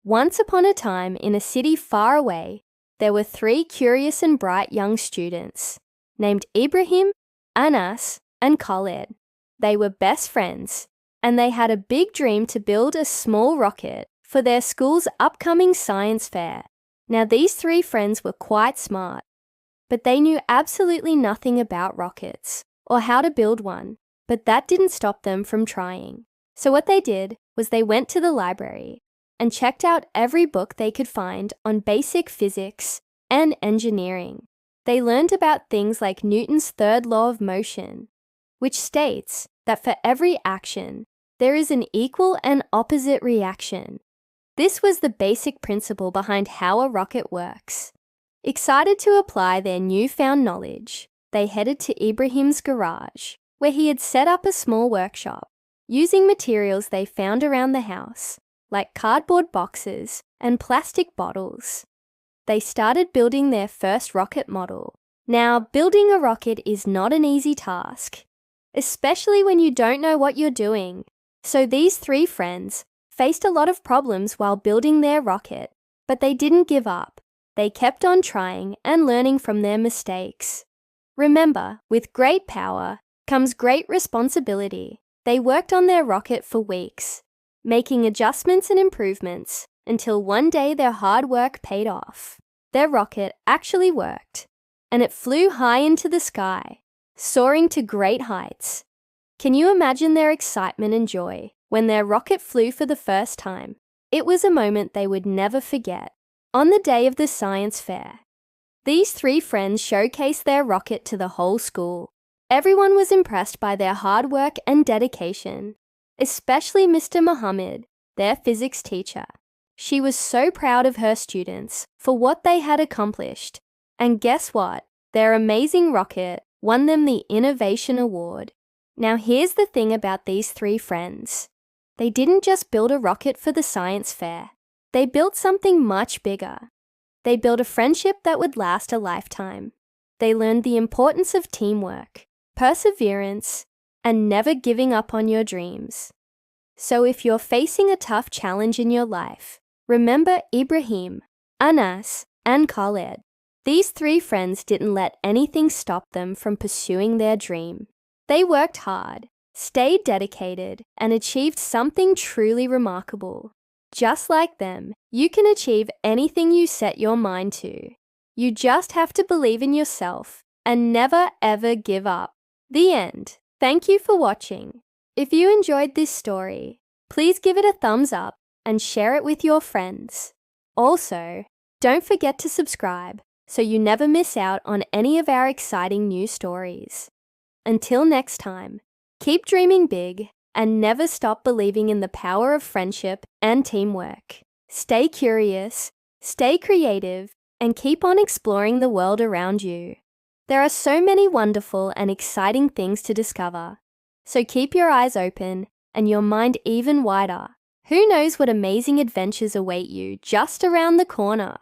Once upon a time, in a city far away, there were 3 curious and bright young students named Ibrahim, Anas, and Khaled. They were best friends, and they had a big dream to build a small rocket for their school's upcoming science fair. Now, these 3 friends were quite smart, but they knew absolutely nothing about rockets or how to build one, but that didn't stop them from trying. So what they did was they went to the library and checked out every book they could find on basic physics and engineering. They learned about things like Newton's third law of motion, which states that for every action, there is an equal and opposite reaction. This was the basic principle behind how a rocket works. Excited to apply their newfound knowledge, they headed to Ibrahim's garage, where he had set up a small workshop, using materials they found around the house, like cardboard boxes and plastic bottles. They started building their first rocket model. Now, building a rocket is not an easy task, especially when you don't know what you're doing. So these 3 friends faced a lot of problems while building their rocket, but they didn't give up. They kept on trying and learning from their mistakes. Remember, with great power comes great responsibility. They worked on their rocket for weeks, making adjustments and improvements until one day their hard work paid off. Their rocket actually worked, and it flew high into the sky, soaring to great heights. Can you imagine their excitement and joy when their rocket flew for the first time? It was a moment they would never forget. On the day of the science fair, these 3 friends showcased their rocket to the whole school. Everyone was impressed by their hard work and dedication, especially Mr. Muhammad, their physics teacher. She was so proud of her students for what they had accomplished. And guess what? Their amazing rocket won them the Innovation Award. Now, here's the thing about these 3 friends. They didn't just build a rocket for the science fair. They built something much bigger. They built a friendship that would last a lifetime. They learned the importance of teamwork, perseverance, and never giving up on your dreams. So if you're facing a tough challenge in your life, remember Ibrahim, Anas, and Khaled. These 3 friends didn't let anything stop them from pursuing their dream. They worked hard, stayed dedicated, and achieved something truly remarkable. Just like them, you can achieve anything you set your mind to. You just have to believe in yourself and never ever give up. The end. Thank you for watching. If you enjoyed this story, please give it a thumbs up and share it with your friends. Also, don't forget to subscribe so you never miss out on any of our exciting new stories. Until next time, keep dreaming big and never stop believing in the power of friendship and teamwork. Stay curious, stay creative, and keep on exploring the world around you. There are so many wonderful and exciting things to discover. So keep your eyes open and your mind even wider. Who knows what amazing adventures await you just around the corner?